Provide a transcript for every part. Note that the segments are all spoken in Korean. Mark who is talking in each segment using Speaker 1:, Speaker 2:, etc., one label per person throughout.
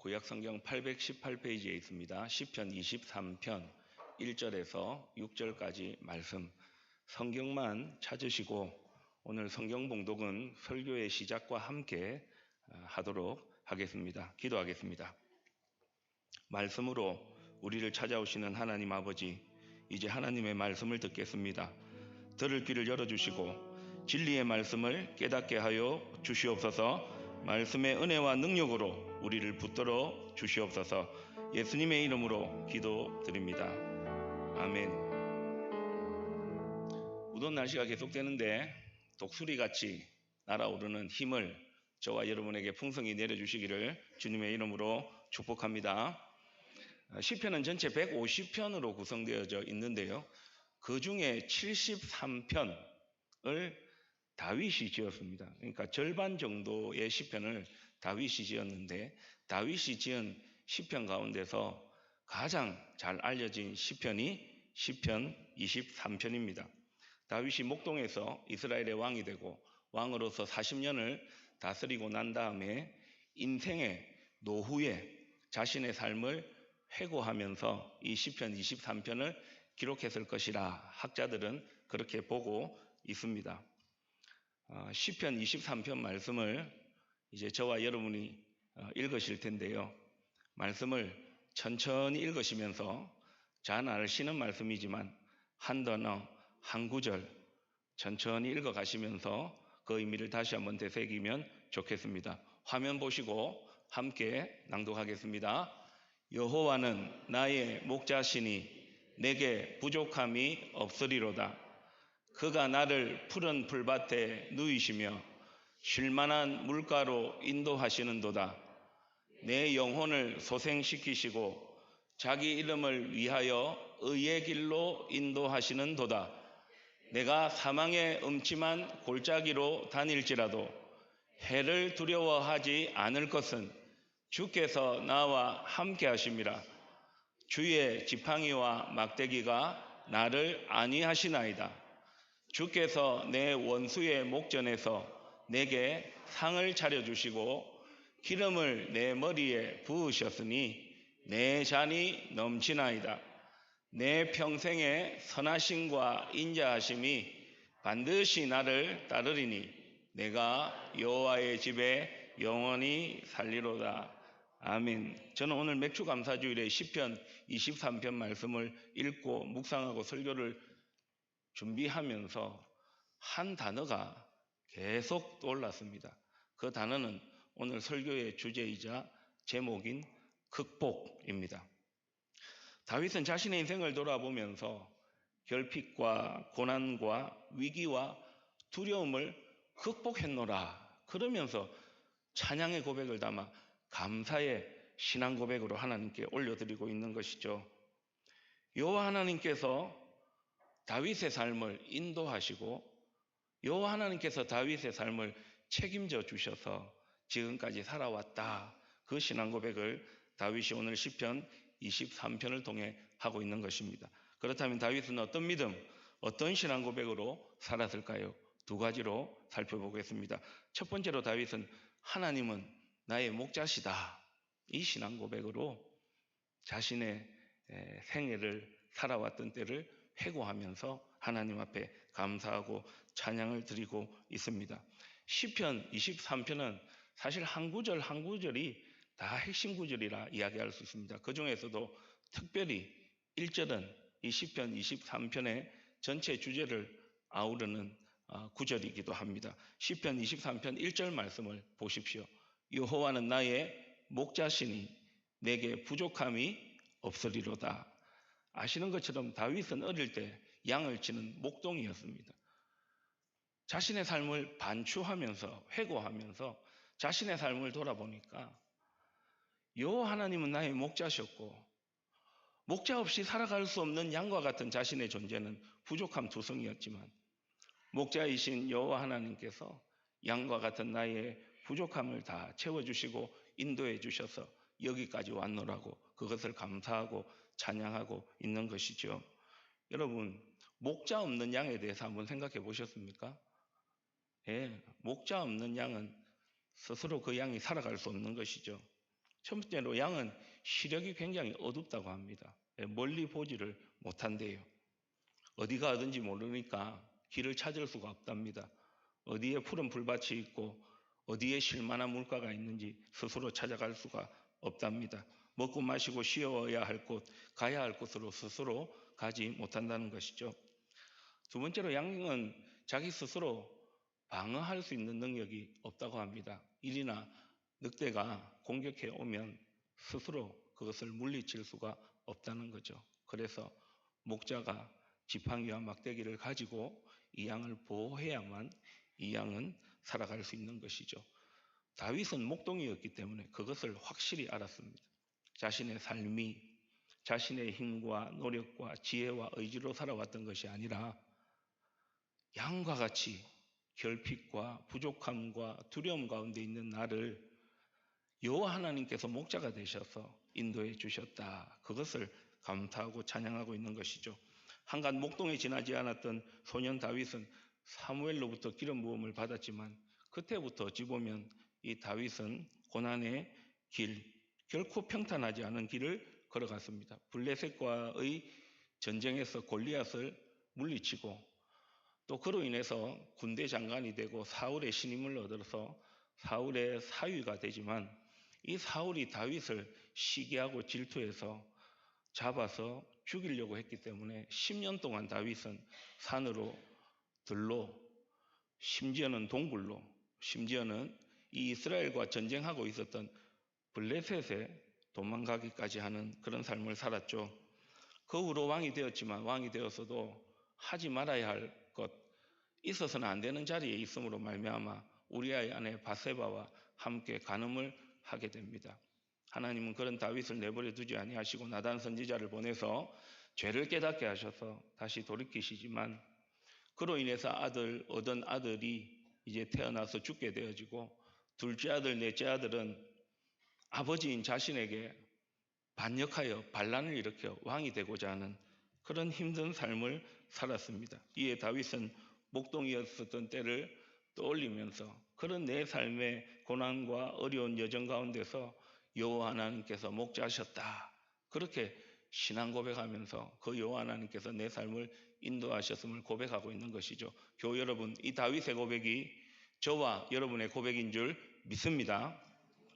Speaker 1: 구약성경 818페이지에 있습니다. 시편 23편 1절에서 6절까지 말씀, 성경만 찾으시고 오늘 성경 봉독은 설교의 시작과 함께 하도록 하겠습니다. 기도하겠습니다. 말씀으로 우리를 찾아오시는 하나님 아버지, 이제 하나님의 말씀을 듣겠습니다. 들을 귀를 열어주시고 진리의 말씀을 깨닫게 하여 주시옵소서. 말씀의 은혜와 능력으로 우리를 붙들어 주시옵소서. 예수님의 이름으로 기도드립니다. 아멘. 무더운 날씨가 계속되는데 독수리같이 날아오르는 힘을 저와 여러분에게 풍성히 내려주시기를 주님의 이름으로 축복합니다. 시편은 전체 150편으로 구성되어져 있는데요, 그 중에 73편을 다윗이 지었습니다. 그러니까 절반 정도의 시편을 다윗이 지었는데, 다윗이 지은 시편 가운데서 가장 잘 알려진 시편이 시편 23편입니다. 다윗이 목동에서 이스라엘의 왕이 되고 왕으로서 40년을 다스리고 난 다음에 인생의 노후에 자신의 삶을 회고하면서 이 시편 23편을 기록했을 것이라 학자들은 그렇게 보고 있습니다. 시편 23편 말씀을 이제 저와 여러분이 읽으실 텐데요, 말씀을 천천히 읽으시면서 잘 아시는 말씀이지만 한 단어 한 구절 천천히 읽어가시면서 그 의미를 다시 한번 되새기면 좋겠습니다. 화면 보시고 함께 낭독하겠습니다. 여호와는 나의 목자시니 내게 부족함이 없으리로다. 그가 나를 푸른 풀밭에 누이시며 쉴만한 물가로 인도하시는도다. 내 영혼을 소생시키시고 자기 이름을 위하여 의의 길로 인도하시는도다. 내가 사망의 음침한 골짜기로 다닐지라도 해를 두려워하지 않을 것은 주께서 나와 함께 하심이라. 주의 지팡이와 막대기가 나를 안위하시나이다. 주께서 내 원수의 목전에서 내게 상을 차려주시고 기름을 내 머리에 부으셨으니 내 잔이 넘치나이다. 내 평생의 선하심과 인자하심이 반드시 나를 따르리니 내가 여호와의 집에 영원히 살리로다. 아멘. 저는 오늘 맥주감사주일에 시편 23편 말씀을 읽고 묵상하고 설교를 준비하면서 한 단어가 계속 떠올랐습니다. 그 단어는 오늘 설교의 주제이자 제목인 극복입니다. 다윗은 자신의 인생을 돌아보면서 결핍과 고난과 위기와 두려움을 극복했노라 그러면서 찬양의 고백을 담아 감사의 신앙 고백으로 하나님께 올려드리고 있는 것이죠. 여호와 하나님께서 다윗의 삶을 인도하시고 여호와 하나님께서 다윗의 삶을 책임져 주셔서 지금까지 살아왔다, 그 신앙 고백을 다윗이 오늘 시편 23편을 통해 하고 있는 것입니다. 그렇다면 다윗은 어떤 믿음, 어떤 신앙 고백으로 살았을까요? 두 가지로 살펴보겠습니다. 첫 번째로 다윗은 하나님은 나의 목자시다, 이 신앙 고백으로 자신의 생애를 살아왔던 때를 회고하면서 하나님 앞에 감사하고 찬양을 드리고 있습니다. 시편 23편은 사실 한 구절 한 구절이 다 핵심 구절이라 이야기할 수 있습니다. 그 중에서도 특별히 1절은 이 시편 23편의 전체 주제를 아우르는 구절이기도 합니다. 시편 23편 1절 말씀을 보십시오. 여호와는 나의 목자시니 내게 부족함이 없으리로다. 아시는 것처럼 다윗은 어릴 때 양을 치는 목동이었습니다. 자신의 삶을 반추하면서 회고하면서 자신의 삶을 돌아보니까 여호와 하나님은 나의 목자셨고 목자 없이 살아갈 수 없는 양과 같은 자신의 존재는 부족함 투성이었지만 목자이신 여호와 하나님께서 양과 같은 나의 부족함을 다 채워주시고 인도해 주셔서 여기까지 왔노라고 그것을 감사하고 찬양하고 있는 것이죠. 여러분, 목자 없는 양에 대해서 한번 생각해 보셨습니까? 목자 없는 양은 스스로 그 양이 살아갈 수 없는 것이죠. 첫 번째로 양은 시력이 굉장히 어둡다고 합니다. 멀리 보지를 못한대요. 어디 가든지 모르니까 길을 찾을 수가 없답니다. 어디에 푸른 풀밭이 있고 어디에 쉴만한 물가가 있는지 스스로 찾아갈 수가 없답니다. 먹고 마시고 쉬어야 할 곳, 가야 할 곳으로 스스로 가지 못한다는 것이죠. 두 번째로 양은 자기 스스로 방어할 수 있는 능력이 없다고 합니다. 일이나 늑대가 공격해 오면 스스로 그것을 물리칠 수가 없다는 거죠. 그래서 목자가 지팡이와 막대기를 가지고 이 양을 보호해야만 이 양은 살아갈 수 있는 것이죠. 다윗은 목동이었기 때문에 그것을 확실히 알았습니다. 자신의 삶이 자신의 힘과 노력과 지혜와 의지로 살아왔던 것이 아니라 양과 같이 결핍과 부족함과 두려움 가운데 있는 나를 여호와 하나님께서 목자가 되셔서 인도해 주셨다. 그것을 감사하고 찬양하고 있는 것이죠. 한간 목동에 지나지 않았던 소년 다윗은 사무엘로부터 기름 부음을 받았지만 그때부터 어찌 보면 이 다윗은 고난의 길, 결코 평탄하지 않은 길을 걸어갔습니다. 블레셋과의 전쟁에서 골리앗을 물리치고 또 그로 인해서 군대 장관이 되고 사울의 신임을 얻어서 사울의 사위가 되지만 이 사울이 다윗을 시기하고 질투해서 잡아서 죽이려고 했기 때문에 10년 동안 다윗은 산으로 들로 심지어는 동굴로 심지어는 이 이스라엘과 전쟁하고 있었던 블레셋에 도망가기까지 하는 그런 삶을 살았죠. 그 후로 왕이 되었지만 왕이 되었어도 하지 말아야 할 것, 있어서는 안 되는 자리에 있음으로 말미암아 우리아의 아내 바세바와 함께 간음을 하게 됩니다. 하나님은 그런 다윗을 내버려 두지 아니하시고 나단 선지자를 보내서 죄를 깨닫게 하셔서 다시 돌이키시지만 그로 인해서 얻은 아들이 이제 태어나서 죽게 되어지고 둘째 아들, 넷째 아들은 아버지인 자신에게 반역하여 반란을 일으켜 왕이 되고자 하는 그런 힘든 삶을 살았습니다. 이에 다윗은 목동이었었던 때를 떠올리면서 그런 내 삶의 고난과 어려운 여정 가운데서 여호와 하나님께서 목자하셨다. 그렇게 신앙 고백하면서 그 여호와 하나님께서 내 삶을 인도하셨음을 고백하고 있는 것이죠. 교우 여러분, 이 다윗의 고백이 저와 여러분의 고백인 줄 믿습니다.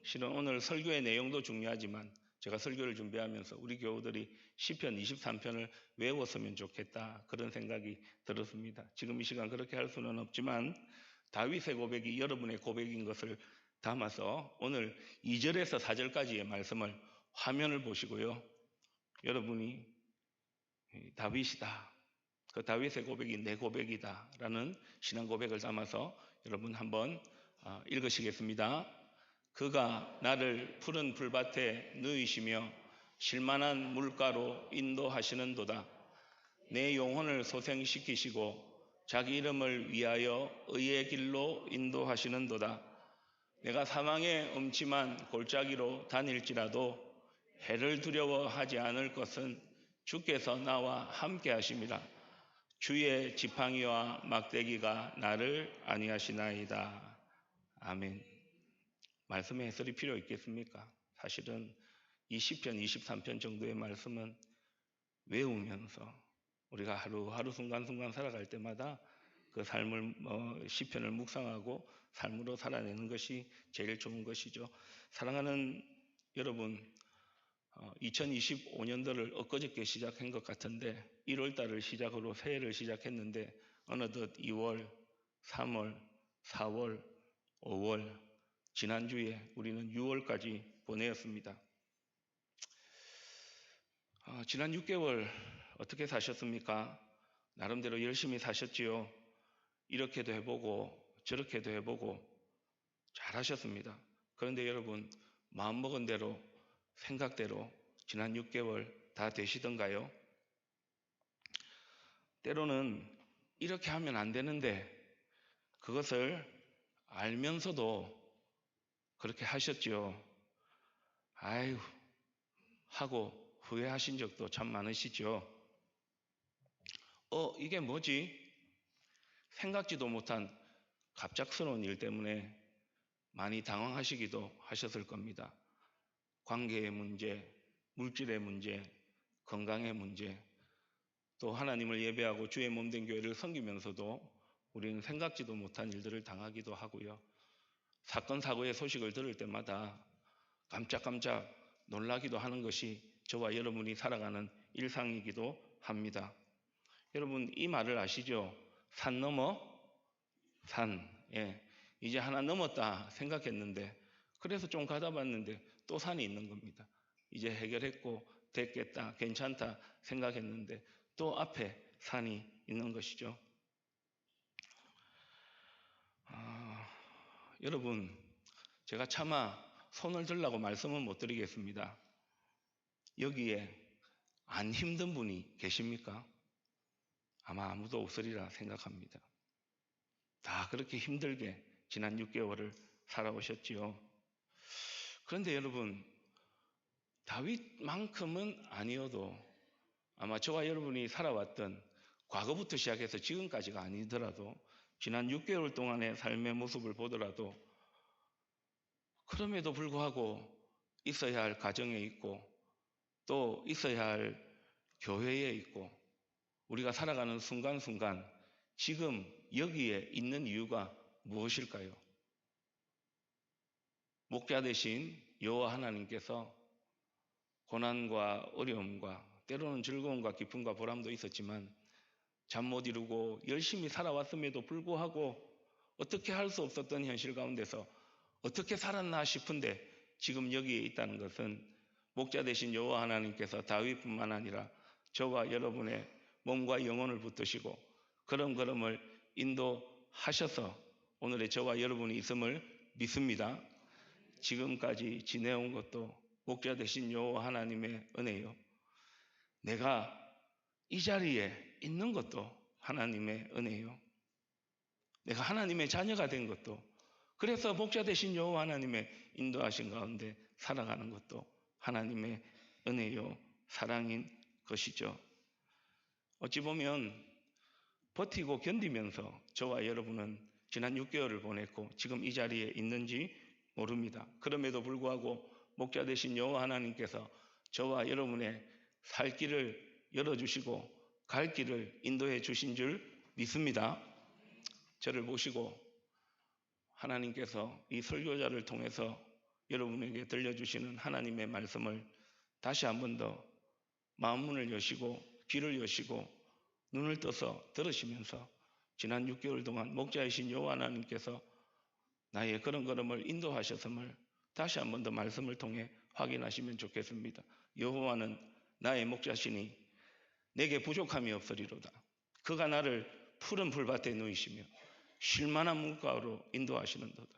Speaker 1: 실은 오늘 설교의 내용도 중요하지만 제가 설교를 준비하면서 우리 교우들이 시편 23편을 외웠으면 좋겠다 그런 생각이 들었습니다. 지금 이 시간 그렇게 할 수는 없지만 다윗의 고백이 여러분의 고백인 것을 담아서 오늘 2절에서 4절까지의 말씀을 화면을 보시고요. 여러분이 다윗이다. 그 다윗의 고백이 내 고백이다 라는 신앙 고백을 담아서 여러분 한번 읽으시겠습니다. 그가 나를 푸른 풀밭에 누이시며 쉴만한 물가로 인도하시는도다. 내 영혼을 소생시키시고 자기 이름을 위하여 의의 길로 인도하시는도다. 내가 사망의 음침한 골짜기로 다닐지라도 해를 두려워하지 않을 것은 주께서 나와 함께 하심이라. 주의 지팡이와 막대기가 나를 안위하시나이다. 아멘. 말씀의 해설이 필요 있겠습니까? 사실은 이 시편 23편 정도의 말씀은 외우면서 우리가 하루하루 순간순간 살아갈 때마다 그 삶을 시편을 묵상하고 삶으로 살아내는 것이 제일 좋은 것이죠. 사랑하는 여러분, 2025년도를 엊그저께 시작한 것 같은데 1월달을 시작으로 새해를 시작했는데 어느덧 2월, 3월, 4월, 5월 지난주에 우리는 6월까지 보내었습니다. 지난 6개월 어떻게 사셨습니까? 나름대로 열심히 사셨지요. 이렇게도 해보고 저렇게도 해보고 잘하셨습니다. 그런데 여러분 마음먹은 대로 생각대로 지난 6개월 다 되시던가요? 때로는 이렇게 하면 안 되는데 그것을 알면서도 그렇게 하셨지요. 아유 하고 후회하신 적도 참 많으시죠. 이게 뭐지? 생각지도 못한 갑작스러운 일 때문에 많이 당황하시기도 하셨을 겁니다. 관계의 문제, 물질의 문제, 건강의 문제, 또 하나님을 예배하고 주의 몸된 교회를 섬기면서도 우리는 생각지도 못한 일들을 당하기도 하고요. 사건, 사고의 소식을 들을 때마다 깜짝깜짝 놀라기도 하는 것이 저와 여러분이 살아가는 일상이기도 합니다. 여러분, 이 말을 아시죠? 산 넘어 산. 예. 이제 하나 넘었다 생각했는데, 그래서 좀 가다 봤는데 또 산이 있는 겁니다. 이제 해결했고 됐겠다, 괜찮다 생각했는데 또 앞에 산이 있는 것이죠. 여러분, 제가 차마 손을 들라고 말씀은 못 드리겠습니다. 여기에 안 힘든 분이 계십니까? 아마 아무도 없으리라 생각합니다. 다 그렇게 힘들게 지난 6개월을 살아오셨지요. 그런데 여러분, 다윗만큼은 아니어도 아마 저와 여러분이 살아왔던 과거부터 시작해서 지금까지가 아니더라도 지난 6개월 동안의 삶의 모습을 보더라도 그럼에도 불구하고 있어야 할 가정에 있고 또 있어야 할 교회에 있고 우리가 살아가는 순간순간 지금 여기에 있는 이유가 무엇일까요? 목자 되신 여호와 하나님께서 고난과 어려움과 때로는 즐거움과 기쁨과 보람도 있었지만 잠 못 이루고 열심히 살아왔음에도 불구하고 어떻게 할 수 없었던 현실 가운데서 어떻게 살았나 싶은데 지금 여기에 있다는 것은 목자 되신 여호와 하나님께서 다윗뿐만 아니라 저와 여러분의 몸과 영혼을 붙드시고 걸음걸음을 인도하셔서 오늘의 저와 여러분이 있음을 믿습니다. 지금까지 지내온 것도 목자 되신 여호와 하나님의 은혜요. 내가 이 자리에 있는 것도 하나님의 은혜요. 내가 하나님의 자녀가 된 것도, 그래서 목자 되신 여호와 하나님의 인도하신 가운데 살아가는 것도 하나님의 은혜요, 사랑인 것이죠. 어찌 보면 버티고 견디면서 저와 여러분은 지난 6개월을 보냈고 지금 이 자리에 있는지 모릅니다. 그럼에도 불구하고 목자 되신 여호와 하나님께서 저와 여러분의 살 길을 열어주시고 갈 길을 인도해 주신 줄 믿습니다. 저를 보시고 하나님께서 이 설교자를 통해서 여러분에게 들려주시는 하나님의 말씀을 다시 한 번 더 마음문을 여시고 귀를 여시고 눈을 떠서 들으시면서 지난 6개월 동안 목자이신 여호와 하나님께서 나의 그런 걸음을 인도하셨음을 다시 한 번 더 말씀을 통해 확인하시면 좋겠습니다. 여호와는 나의 목자시니 내게 부족함이 없으리로다. 그가 나를 푸른 풀밭에 누이시며 쉴만한 물가로 인도하시는도다.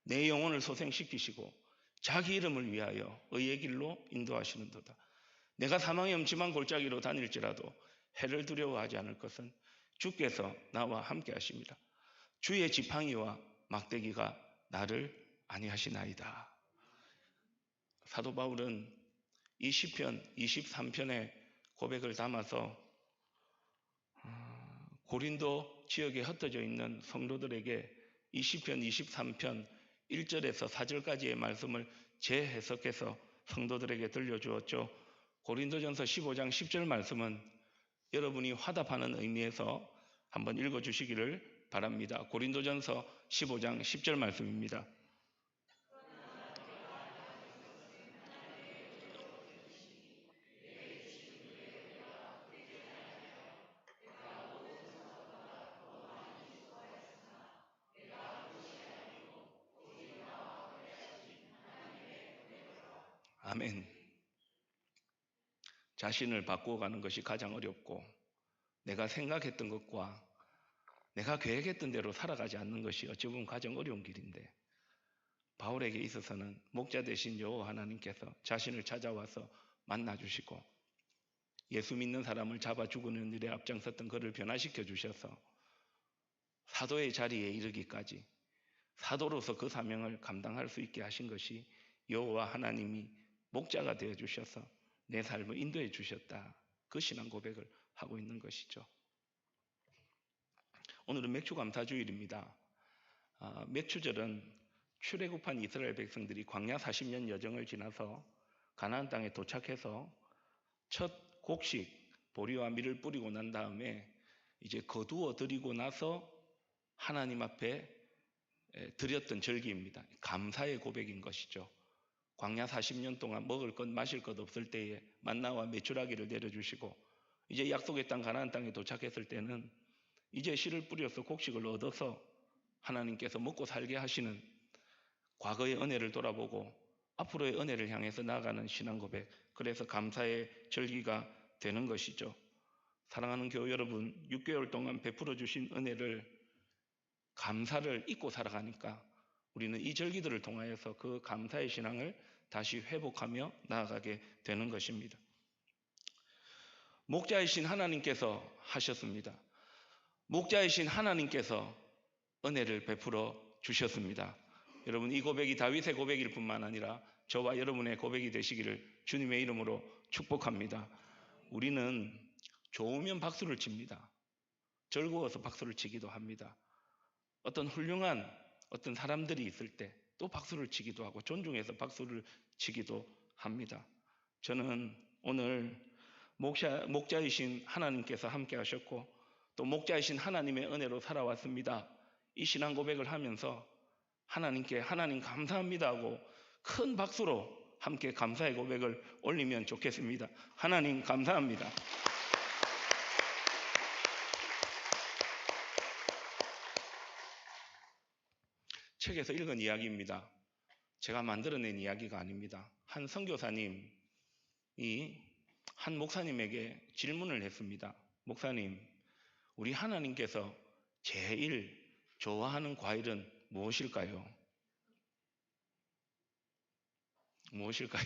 Speaker 1: 내 영혼을 소생시키시고 자기 이름을 위하여 의의 길로 인도하시는도다. 내가 사망의 음침한 골짜기로 다닐지라도 해를 두려워하지 않을 것은 주께서 나와 함께 하십니다. 주의 지팡이와 막대기가 나를 안위하시나이다. 사도 바울은 이 시편 23편의 고백을 담아서 고린도 지역에 흩어져 있는 성도들에게 이 시편 23편 1절에서 4절까지의 말씀을 재해석해서 성도들에게 들려주었죠. 고린도전서 15장 10절 말씀은 여러분이 화답하는 의미에서 한번 읽어주시기를 바랍니다. 고린도전서 15장 10절 말씀입니다. 아멘. 자신을 바꾸어가는 것이 가장 어렵고 내가 생각했던 것과 내가 계획했던 대로 살아가지 않는 것이 어찌 보면 가장 어려운 길인데 바울에게 있어서는 목자 되신 여호와 하나님께서 자신을 찾아와서 만나주시고 예수 믿는 사람을 잡아 죽이는 일에 앞장섰던 그를 변화시켜 주셔서 사도의 자리에 이르기까지 사도로서 그 사명을 감당할 수 있게 하신 것이 여호와 하나님이 목자가 되어 주셔서 내 삶을 인도해 주셨다. 그 신앙 고백을 하고 있는 것이죠. 오늘은 맥주감사주일입니다. 맥주절은 출애굽한 이스라엘 백성들이 광야 40년 여정을 지나서 가나안 땅에 도착해서 첫 곡식 보리와 밀을 뿌리고 난 다음에 이제 거두어 드리고 나서 하나님 앞에 드렸던 절기입니다. 감사의 고백인 것이죠. 광야 40년 동안 먹을 것 마실 것 없을 때에 만나와 메추라기를 내려주시고 이제 약속의 땅 가나안 땅에 도착했을 때는 이제 씨를 뿌려서 곡식을 얻어서 하나님께서 먹고 살게 하시는 과거의 은혜를 돌아보고 앞으로의 은혜를 향해서 나아가는 신앙 고백, 그래서 감사의 절기가 되는 것이죠. 사랑하는 교회 여러분, 6개월 동안 베풀어 주신 은혜를 감사를 잊고 살아가니까 우리는 이 절기들을 통하여서 그 감사의 신앙을 다시 회복하며 나아가게 되는 것입니다. 목자이신 하나님께서 하셨습니다. 목자이신 하나님께서 은혜를 베풀어 주셨습니다. 여러분, 이 고백이 다윗의 고백일 뿐만 아니라 저와 여러분의 고백이 되시기를 주님의 이름으로 축복합니다. 우리는 좋으면 박수를 칩니다. 즐거워서 박수를 치기도 합니다. 어떤 훌륭한 어떤 사람들이 있을 때 또 박수를 치기도 하고 존중해서 박수를 치기도 합니다. 저는 오늘 목자이신 하나님께서 함께 하셨고 또 목자이신 하나님의 은혜로 살아왔습니다. 이 신앙 고백을 하면서 하나님께 하나님 감사합니다 하고 큰 박수로 함께 감사의 고백을 올리면 좋겠습니다. 하나님 감사합니다. 책에서 읽은 이야기입니다. 제가 만들어낸 이야기가 아닙니다. 한 선교사님이 한 목사님에게 질문을 했습니다. 목사님, 우리 하나님께서 제일 좋아하는 과일은 무엇일까요? 무엇일까요?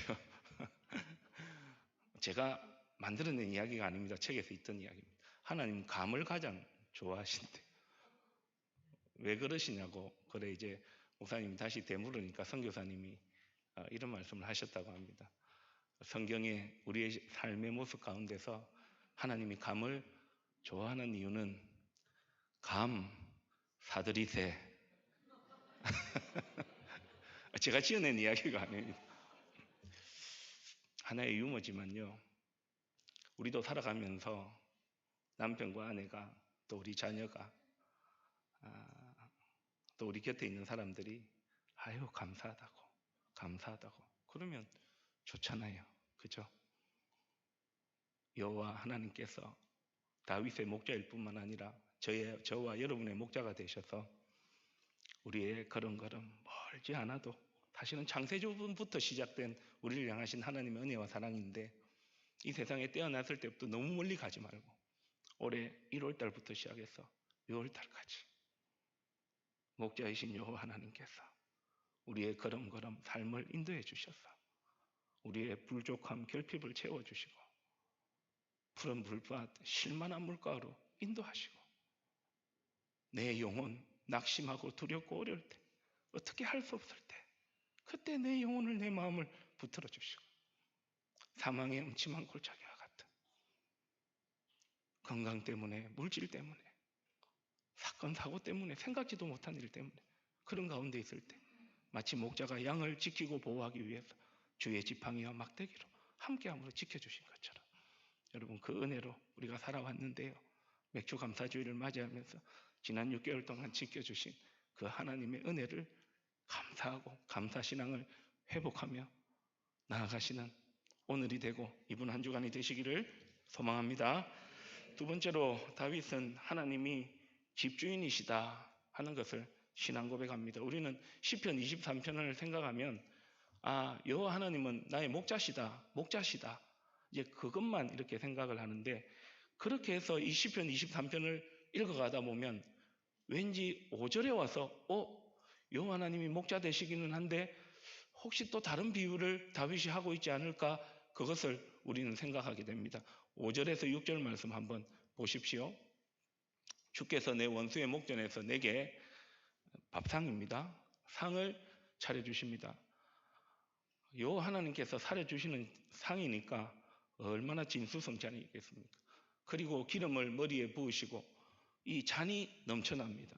Speaker 1: 제가 만들어낸 이야기가 아닙니다. 책에서 있던 이야기입니다. 하나님 감을 가장 좋아하신대. 왜 그러시냐고 그래 이제 목사님이 다시 되물으니까 선교사님이 이런 말씀을 하셨다고 합니다. 성경에 우리의 삶의 모습 가운데서 하나님이 감을 좋아하는 이유는 감 사들이세. 제가 지어낸 이야기가 아닙니다. 하나의 유머지만요. 우리도 살아가면서 남편과 아내가 또 우리 자녀가 또 우리 곁에 있는 사람들이 아유 감사하다고 그러면 좋잖아요. 그죠? 여호와 하나님께서 다윗의 목자일 뿐만 아니라 저와 여러분의 목자가 되셔서 우리의 걸음걸음 멀지 않아도 다시는 창세주부터 시작된 우리를 향하신 하나님의 은혜와 사랑인데 이 세상에 태어났을 때부터 너무 멀리 가지 말고 올해 1월달부터 시작해서 6월달까지 목자이신 여호와 하나님께서 우리의 걸음걸음 삶을 인도해 주셔서 우리의 부족함 결핍을 채워주시고 푸른 물밭 실만한 물가로 인도하시고 내 영혼 낙심하고 두렵고 어려울 때 어떻게 할 수 없을 때 그때 내 영혼을 내 마음을 붙들어 주시고 사망의 음침한 골짜기와 같은 건강 때문에 물질 때문에 사건 사고 때문에 생각지도 못한 일 때문에 그런 가운데 있을 때 마치 목자가 양을 지키고 보호하기 위해서 주의 지팡이와 막대기로 함께함으로 지켜주신 것처럼 여러분 그 은혜로 우리가 살아왔는데요. 맥주 감사주의를 맞이하면서 지난 6개월 동안 지켜주신 그 하나님의 은혜를 감사하고 감사신앙을 회복하며 나아가시는 오늘이 되고 이번 한 주간이 되시기를 소망합니다. 두 번째로 다윗은 하나님이 집주인이시다 하는 것을 신앙 고백합니다. 우리는 시편 23편을 생각하면 여호와 하나님은 나의 목자시다 이제 그것만 이렇게 생각을 하는데 그렇게 해서 이 시편 23편을 읽어가다 보면 왠지 5절에 와서 여호와 하나님이 목자 되시기는 한데 혹시 또 다른 비유를 다윗이 하고 있지 않을까 그것을 우리는 생각하게 됩니다. 5절에서 6절 말씀 한번 보십시오. 주께서 내 원수의 목전에서 내게 밥상입니다. 상을 차려주십니다. 여호와 하나님께서 차려주시는 상이니까 얼마나 진수성찬이겠습니까? 그리고 기름을 머리에 부으시고 이 잔이 넘쳐납니다.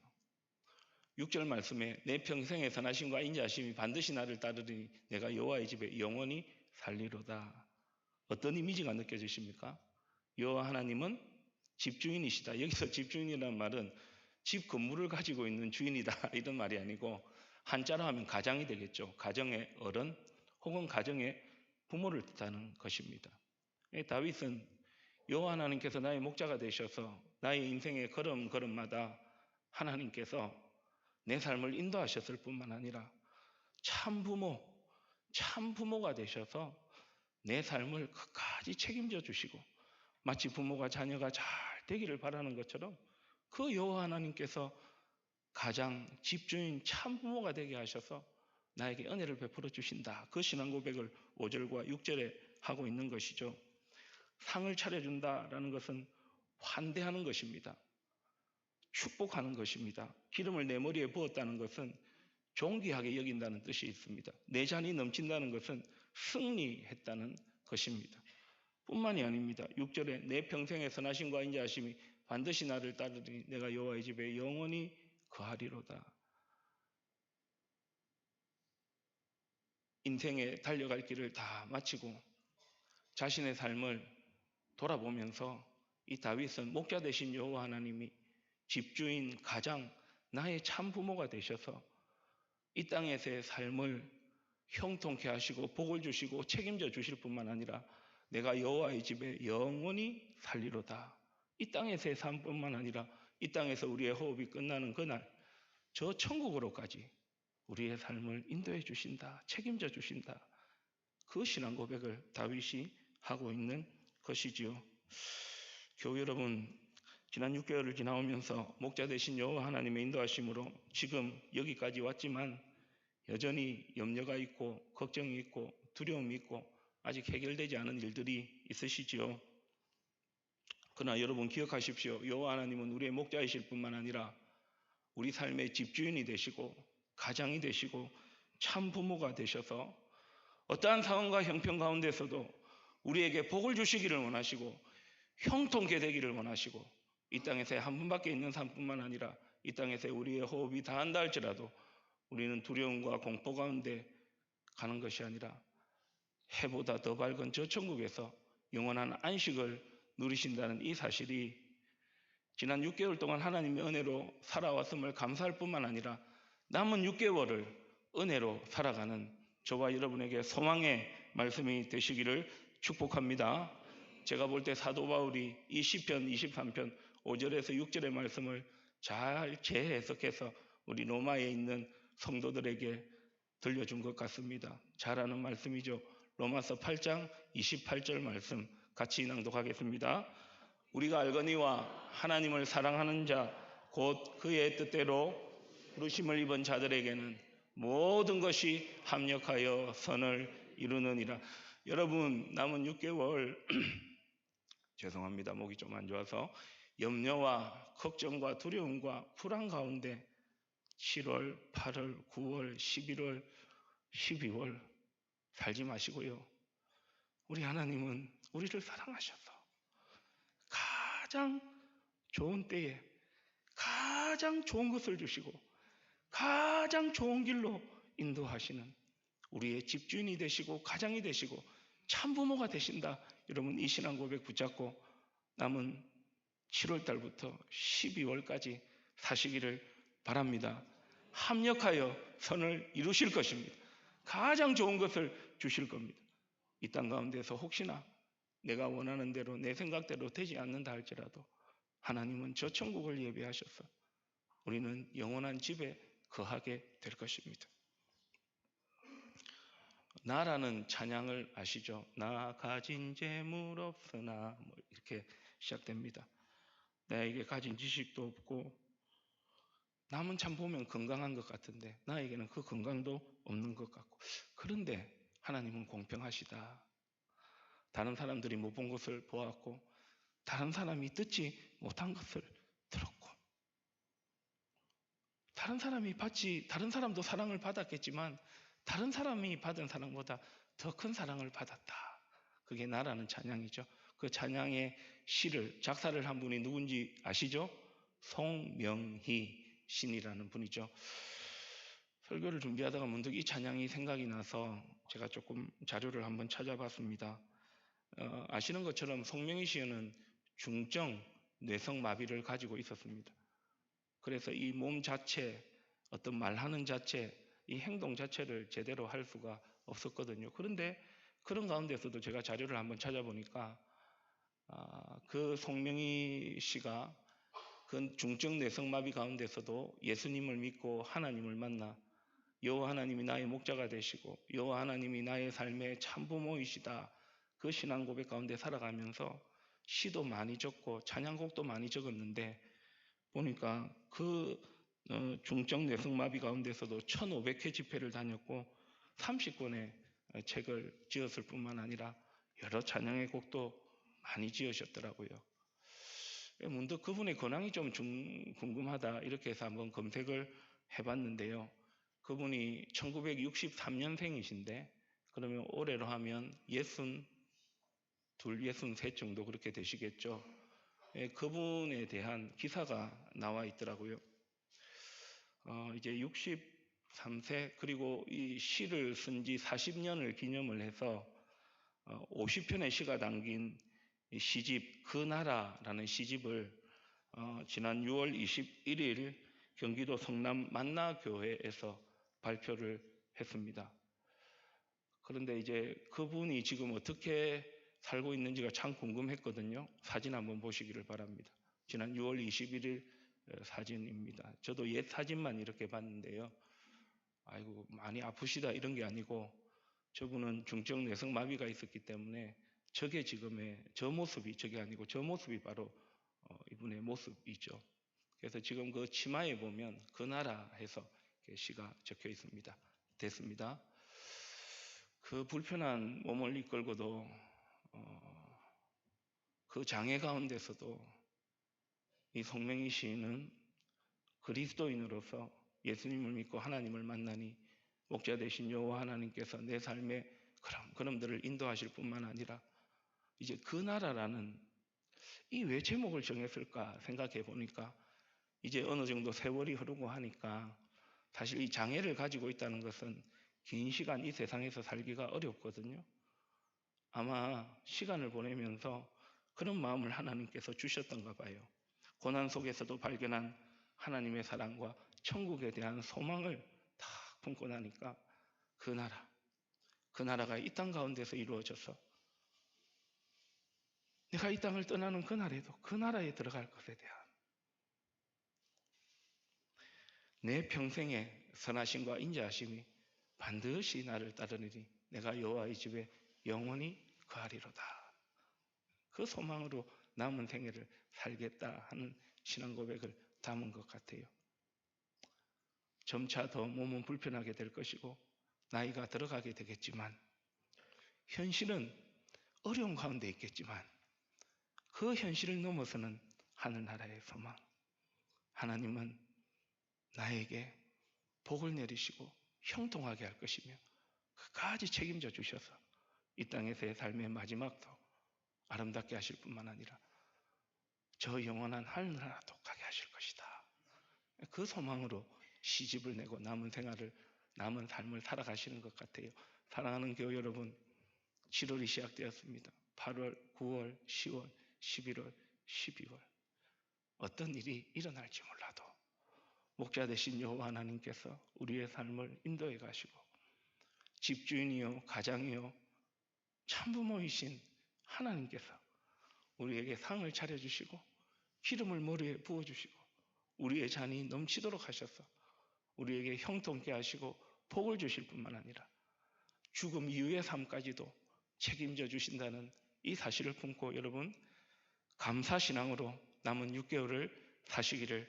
Speaker 1: 6절 말씀에 내 평생의 선하심과 인자하심이 반드시 나를 따르리니 내가 여호와의 집에 영원히 살리로다. 어떤 이미지가 느껴지십니까? 여호와 하나님은 집주인이시다. 여기서 집주인이라는 말은 집 건물을 가지고 있는 주인이다 이런 말이 아니고 한자로 하면 가장이 되겠죠. 가정의 어른 혹은 가정의 부모를 뜻하는 것입니다. 다윗은 여호와 하나님께서 나의 목자가 되셔서 나의 인생의 걸음걸음마다 하나님께서 내 삶을 인도하셨을 뿐만 아니라 참 부모가 되셔서 내 삶을 끝까지 책임져 주시고 마치 부모가 자녀가 잘 되기를 바라는 것처럼 그 여호와 하나님께서 가장 집주인 참 부모가 되게 하셔서 나에게 은혜를 베풀어 주신다. 그 신앙 고백을 5절과 6절에 하고 있는 것이죠. 상을 차려준다라는 것은 환대하는 것입니다. 축복하는 것입니다. 기름을 내 머리에 부었다는 것은 존귀하게 여긴다는 뜻이 있습니다. 내 잔이 넘친다는 것은 승리했다는 것입니다. 뿐만이 아닙니다. 6절에 내 평생의 선하심과 인자하심이 반드시 나를 따르리니 내가 여호와의 집에 영원히 거하리로다. 인생에 달려갈 길을 다 마치고 자신의 삶을 돌아보면서 이 다윗은 목자 되신 여호와 하나님이 집주인, 가장, 나의 참 부모가 되셔서 이 땅에서의 삶을 형통케 하시고 복을 주시고 책임져 주실 뿐만 아니라 내가 여호와의 집에 영원히 살리로다. 이 땅에서의 삶뿐만 아니라 이 땅에서 우리의 호흡이 끝나는 그날 저 천국으로까지 우리의 삶을 인도해 주신다. 책임져 주신다. 그 신앙 고백을 다윗이 하고 있는 것이지요. 교우 여러분, 지난 6개월을 지나오면서 목자 되신 여호와 하나님의 인도하심으로 지금 여기까지 왔지만 여전히 염려가 있고 걱정이 있고 두려움이 있고 아직 해결되지 않은 일들이 있으시지요. 그러나 여러분 기억하십시오. 여호와 하나님은 우리의 목자이실 뿐만 아니라 우리 삶의 집주인이 되시고 가장이 되시고 참 부모가 되셔서 어떠한 상황과 형편 가운데서도 우리에게 복을 주시기를 원하시고 형통케 되기를 원하시고 이 땅에서 한 분밖에 있는 삶뿐만 아니라 이 땅에서 우리의 호흡이 다한다 할지라도 우리는 두려움과 공포 가운데 가는 것이 아니라 해보다 더 밝은 저 천국에서 영원한 안식을 누리신다는 이 사실이 지난 6개월 동안 하나님의 은혜로 살아왔음을 감사할 뿐만 아니라 남은 6개월을 은혜로 살아가는 저와 여러분에게 소망의 말씀이 되시기를 축복합니다. 제가 볼 때 사도 바울이 이 시편 23편 5절에서 6절의 말씀을 잘 재해석해서 우리 로마에 있는 성도들에게 들려준 것 같습니다. 잘 아는 말씀이죠. 로마서 8장 28절 말씀 같이 낭독하겠습니다. 우리가 알거니와 하나님을 사랑하는 자 곧 그의 뜻대로 부르심을 입은 자들에게는 모든 것이 합력하여 선을 이루느니라. 여러분 남은 6개월 죄송합니다. 목이 좀 안 좋아서 염려와 걱정과 두려움과 불안 가운데 7월, 8월, 9월, 11월, 12월 살지 마시고요. 우리 하나님은 우리를 사랑하셔서 가장 좋은 때에 가장 좋은 것을 주시고 가장 좋은 길로 인도하시는 우리의 집주인이 되시고 가장이 되시고 참부모가 되신다. 여러분 이 신앙 고백 붙잡고 남은 7월 달부터 12월까지 사시기를 바랍니다. 합력하여 선을 이루실 것입니다. 가장 좋은 것을 주실 겁니다. 이 땅 가운데서 혹시나 내가 원하는 대로 내 생각대로 되지 않는다 할지라도 하나님은 저 천국을 예비하셔서 우리는 영원한 집에 거하게 될 것입니다. 나라는 찬양을 아시죠? 나 가진 재물 없으나 뭐 이렇게 시작됩니다. 나에게 가진 지식도 없고 남은 참 보면 건강한 것 같은데 나에게는 그 건강도 없는 것 같고 그런데 하나님은 공평하시다. 다른 사람들이 못 본 것을 보았고 다른 사람이 듣지 못한 것을 들었고 다른 사람도 사랑을 받았겠지만 다른 사람이 받은 사랑보다 더 큰 사랑을 받았다. 그게 나라는 찬양이죠. 그 찬양의 시를 작사를 한 분이 누군지 아시죠? 송명희 신이라는 분이죠. 설교를 준비하다가 문득 이 찬양이 생각이 나서 제가 조금 자료를 한번 찾아봤습니다. 아시는 것처럼 송명희 시인은 중증 뇌성마비를 가지고 있었습니다. 그래서 이 몸 자체, 어떤 말하는 자체, 이 행동 자체를 제대로 할 수가 없었거든요. 그런데 그런 가운데서도 제가 자료를 한번 찾아보니까 그 송명희 씨가 그 중증 뇌성마비 가운데서도 예수님을 믿고 하나님을 만나 여호와 하나님이 나의 목자가 되시고 여호와 하나님이 나의 삶의 참부모이시다. 그 신앙 고백 가운데 살아가면서 시도 많이 적고 찬양곡도 많이 적었는데 보니까 그 중증 뇌성마비 가운데서도 1500회 집회를 다녔고 30권의 책을 지었을 뿐만 아니라 여러 찬양의 곡도 많이 지으셨더라고요. 문득 그분의 근황이 좀 궁금하다 이렇게 해서 한번 검색을 해봤는데요. 그분이 1963년생이신데 그러면 올해로 하면 62, 63 정도 그렇게 되시겠죠. 그분에 대한 기사가 나와 있더라고요. 이제 63세 그리고 이 시를 쓴 지 40년을 기념을 해서 50편의 시가 담긴 시집 그 나라라는 시집을 지난 6월 21일 경기도 성남 만나교회에서 발표를 했습니다. 그런데 이제 그분이 지금 어떻게 살고 있는지가 참 궁금했거든요. 사진 한번 보시기를 바랍니다. 지난 6월 21일 사진입니다. 저도 옛 사진만 이렇게 봤는데요. 아이고 많이 아프시다 이런 게 아니고 저분은 중증 뇌성마비가 있었기 때문에 저게 지금의 저 모습이 저게 아니고 저 모습이 바로 이분의 모습이죠. 그래서 지금 그 치마에 보면 그 나라 해서 시가 적혀 있습니다. 됐습니다. 그 불편한 몸을 이끌고도 그 장애 가운데서도 이 송명희 시인은 그리스도인으로서 예수님을 믿고 하나님을 만나니 목자 되신 여호와 하나님께서 내 삶의 걸음들을 인도하실 뿐만 아니라 이제 그 나라라는 이 왜 제목을 정했을까 생각해 보니까 이제 어느 정도 세월이 흐르고 하니까 사실 이 장애를 가지고 있다는 것은 긴 시간 이 세상에서 살기가 어렵거든요. 아마 시간을 보내면서 그런 마음을 하나님께서 주셨던가 봐요. 고난 속에서도 발견한 하나님의 사랑과 천국에 대한 소망을 다 품고 나니까 그 나라가 이 땅 가운데서 이루어져서 내가 이 땅을 떠나는 그날에도 그 나라에 들어갈 것에 대한 내 평생의 선하심과 인자하심이 반드시 나를 따르리니 내가 여호와의 집에 영원히 거하리로다. 그 소망으로 남은 생애를 살겠다 하는 신앙 고백을 담은 것 같아요. 점차 더 몸은 불편하게 될 것이고 나이가 들어가게 되겠지만 현실은 어려운 가운데 있겠지만 그 현실을 넘어서는 하늘나라의 소망. 하나님은 나에게 복을 내리시고 형통하게 할 것이며 그까지 책임져 주셔서 이 땅에서의 삶의 마지막도 아름답게 하실 뿐만 아니라 저 영원한 하늘나라도 가게 하실 것이다. 그 소망으로 시집을 내고 남은 삶을 살아가시는 것 같아요. 사랑하는 교회 여러분, 7월이 시작되었습니다. 8월, 9월, 10월, 11월, 12월 어떤 일이 일어날지 몰라도 목자 되신 여호와 하나님께서 우리의 삶을 인도해 가시고 집주인이요 가장이요 참부모이신 하나님께서 우리에게 상을 차려주시고 기름을 머리에 부어주시고 우리의 잔이 넘치도록 하셔서 우리에게 형통케 하시고 복을 주실 뿐만 아니라 죽음 이후의 삶까지도 책임져 주신다는 이 사실을 품고 여러분 감사신앙으로 남은 6개월을 사시기를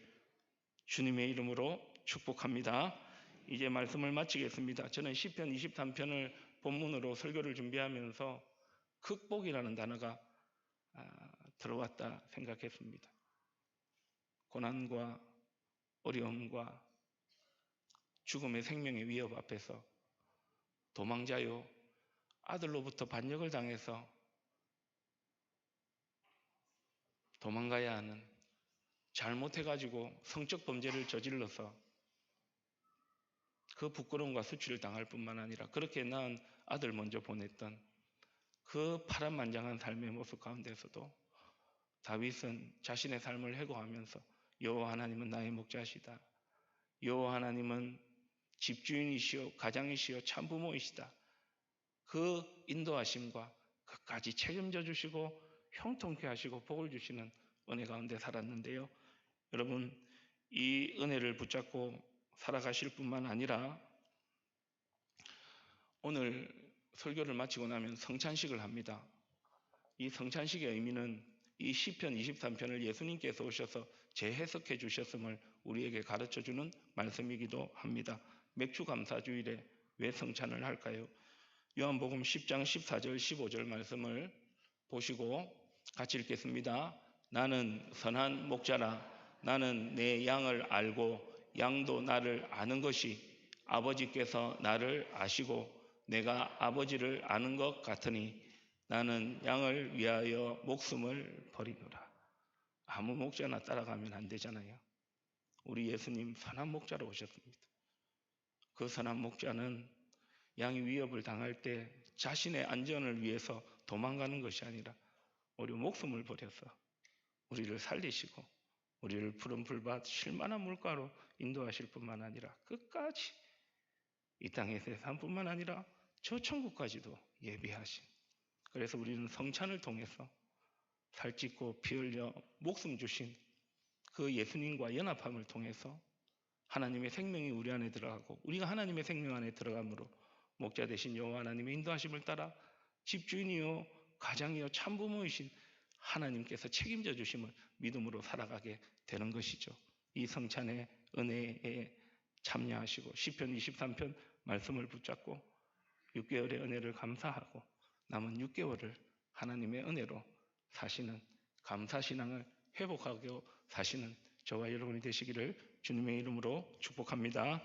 Speaker 1: 주님의 이름으로 축복합니다. 이제 말씀을 마치겠습니다. 저는 시편 23편을 본문으로 설교를 준비하면서 극복이라는 단어가 들어왔다 생각했습니다. 고난과 어려움과 죽음의 생명의 위협 앞에서 도망자요 아들로부터 반역을 당해서 도망가야 하는 잘못해가지고 성적 범죄를 저질러서 그 부끄러움과 수치를 당할 뿐만 아니라 그렇게 낳은 아들 먼저 보냈던 그 파란만장한 삶의 모습 가운데서도 다윗은 자신의 삶을 회고하면서 여호와 하나님은 나의 목자시다. 여호와 하나님은 집주인이시요 가장이시요 참부모이시다. 그 인도하심과 끝까지 책임져 주시고 형통케 하시고 복을 주시는 은혜 가운데 살았는데요. 여러분, 이 은혜를 붙잡고 살아가실 뿐만 아니라 오늘 설교를 마치고 나면 성찬식을 합니다. 이 성찬식의 의미는 이 시편 23편을 예수님께서 오셔서 재해석해 주셨음을 우리에게 가르쳐 주는 말씀이기도 합니다. 맥주감사주일에 왜 성찬을 할까요? 요한복음 10장 14절 15절 말씀을 보시고 같이 읽겠습니다. 나는 선한 목자라. 나는 내 양을 알고 양도 나를 아는 것이 아버지께서 나를 아시고 내가 아버지를 아는 것 같으니 나는 양을 위하여 목숨을 버리노라. 아무 목자나 따라가면 안 되잖아요. 우리 예수님 선한 목자로 오셨습니다. 그 선한 목자는 양이 위협을 당할 때 자신의 안전을 위해서 도망가는 것이 아니라 우리 목숨을 버려서 우리를 살리시고 우리를 푸른 풀밭 쉴만한 물가로 인도하실 뿐만 아니라 끝까지 이 땅에서의 삶뿐만 아니라 저 천국까지도 예비하신, 그래서 우리는 성찬을 통해서 살찌고 피 흘려 목숨 주신 그 예수님과 연합함을 통해서 하나님의 생명이 우리 안에 들어가고 우리가 하나님의 생명 안에 들어감으로 목자 되신 여호와 하나님의 인도하심을 따라 집주인이요 가장이요 참부모이신 하나님께서 책임져 주심을 믿음으로 살아가게 되는 것이죠. 이 성찬의 은혜에 참여하시고 시편 23편 말씀을 붙잡고 6개월의 은혜를 감사하고 남은 6개월을 하나님의 은혜로 사시는 감사신앙을 회복하고 사시는 저와 여러분이 되시기를 주님의 이름으로 축복합니다.